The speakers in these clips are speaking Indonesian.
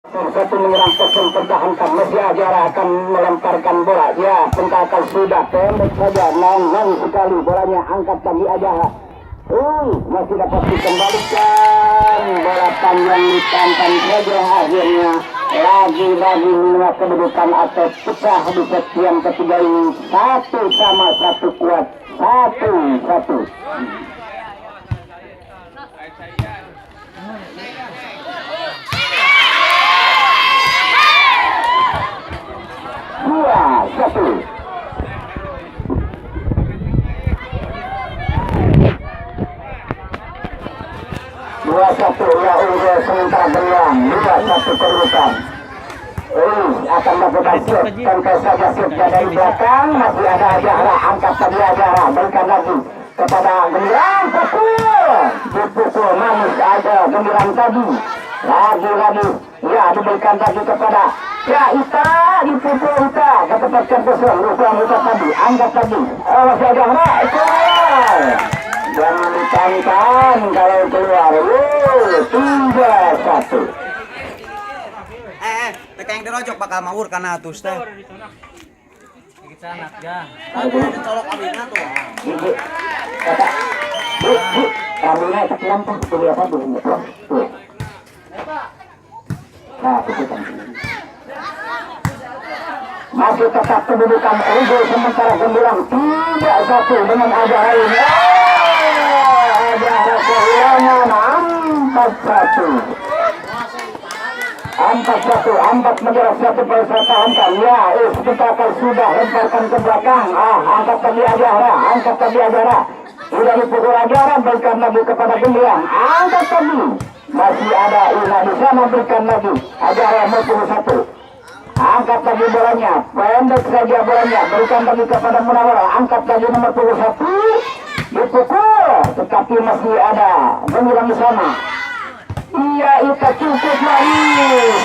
Satu menyerang kosong pertahankan, masih Ajara akan melemparkan bola. Ya, pentakan sudah pendek saja, nang sekali bolanya, angkat lagi Ajara. Masih dapat dikembalikan, bola panjang ditantan saja, akhirnya lagi-lagi menua kedudukan atau pecah di set yang ketiga ini. 1-1 kuat, 1-1. Dua satu ya unggul sementara berulang 2-1 kedudukan. Akan melakukan shoot, tentu saja shootnya dari belakang, masih ada Ajara, angkat tadi Ajara, berikan lagi kepada Gemilang, dipukul manis ada Gemilang tadi, lagi ya diberikan lagi kepada ya Ita, dipukul Ita, ketepatkan kosong, lupa tadi, angkat tadi, masih Ajara, keluar, jangan ditangkan kalau keluar, 3-1. Yang dirojok bakal mawur karena atus teh. Dikit sanak ya. Colok abina tuh. Kata, Bu, kambingnya tak lampu, tuh lihat aja ini, tuh. Nah, itu kan. Masih tetap kedudukan unggul sementara Gemilang 3-1 dengan Ajara ini. Ajara kehilangan 4-1. 4-1, menyerah 1 pertahankan. Ya, Pentakan sudah lemparkan ke belakang. Angkat tadi Ajara. Sudah dipukul Ajara, berikan lagi kepada Gemilang. Angkat tadi. Masih ada Ina di sana, berikan lagi. Ajara mau 1. Angkat lagi bolanya, pendek saja bolanya, berikan lagi kepada Munawara. Angkat lagi nomor 21. Dipukul, tetapi masih ada Gemilang di sana. Iya, itu cukup lagi.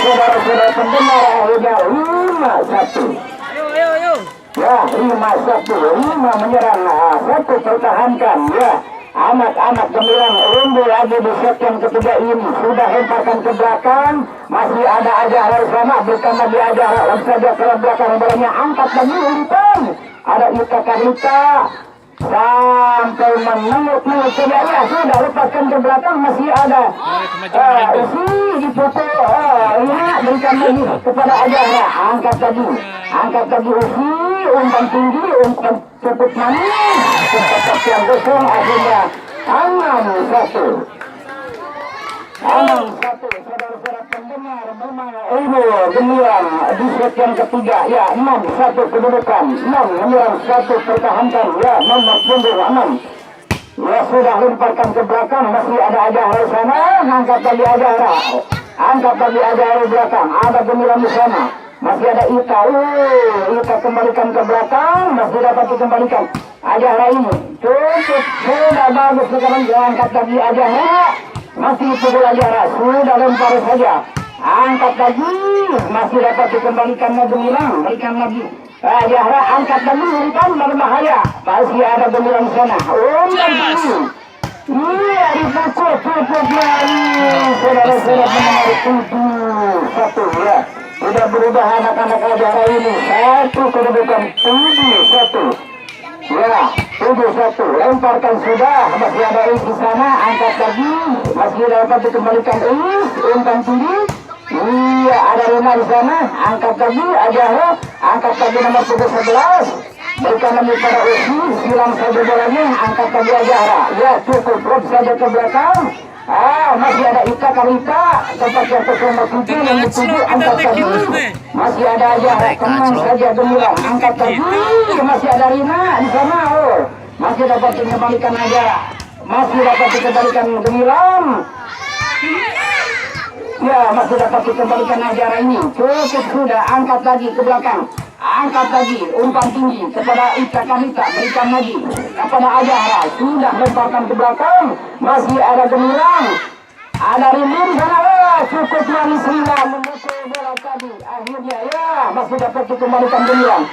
Saudara-saudara pendengar, akhirnya 5-1. Ayo. Ya, 5-1. 5 menyerang, 1 pertahankan. Ya, anak-anak Gemilang unggul lagi di set yang ketiga ini. Sudah lemparkan ke belakang. Masih ada Ajara di sana. Bukan lagi Ajara. Langsung saja ke belakang. Bolanya angkat lagi umpan. Ada Ita Karita. Sampai menengok saja, ya sudah lepaskan ke belakang, masih ada isi dipukul, ya berikan lagi kepada Ajara, angkat lagi isi, umpan tinggi, umpan cukup manis, tetap yang kosong, akhirnya tangan 1, saudara-saudara pendengar, memang Gemilang di set yang ketiga, ya 6-1 kedudukan, 6 menyerang 1 pertahankan, ya nomor punggung 6. Ya sudah lemparkan ke belakang, masih ada Ajara di sana, angkat lagi Ajara di belakang, ada Gemilang di sana, masih ada Ita, Ita kembalikan ke belakang, masih dapat dikembalikan. Ajara ini cukup, sudah bagus sekarang, angkat lagi Ajara. Masih pukul Ajara, sudah lempar saja. Angkat lagi, masih dapat dikembalikan Gemilang, berikan lagi. Ajara angkat lagi, umpan berbahaya. Masih ada Gemilang sana. Umpan tinggi. Iya, dipukul, cukup lagi. Saudara-saudara pendengar 7-1 ya. Sudah berubah anak-anak Ajara ini. 1 kedudukan 7-1. Ya, 7-1, lemparkan sudah, masih ada di sana, angkat lagi, masih dapat dikembalikan umpan tinggi. Iya, ada Rina di sana, angkat lagi, Ajara, angkat lagi nomor 11, berikan lagi pada Usi, silang saja bolanya, angkat lagi Ajara. Ya, cukup, drop saja ke belakang. Masih ada Ika Karita, tempat yang nomor 7, nomor 7, angkat lagi. Masih ada Ajara, tenang saja Gemilang, angkat lagi. Masih ada Rina di sana, masih dapat dikembalikan Ajara, masih dapat dikembalikan Gemilang. Ya, masih dapat dikembalikan Ajara ini. Cukup sudah, angkat lagi ke belakang. Angkat lagi, umpan tinggi kepada Ika Karita, berikan lagi kepada Ajara. Sudah lemparkan ke belakang, masih ada Gemilang. Ada Rimim sana, cukup lagi sehingga memukul bola tadi. Akhirnya ya, masih dapat dikembalikan Gemilang.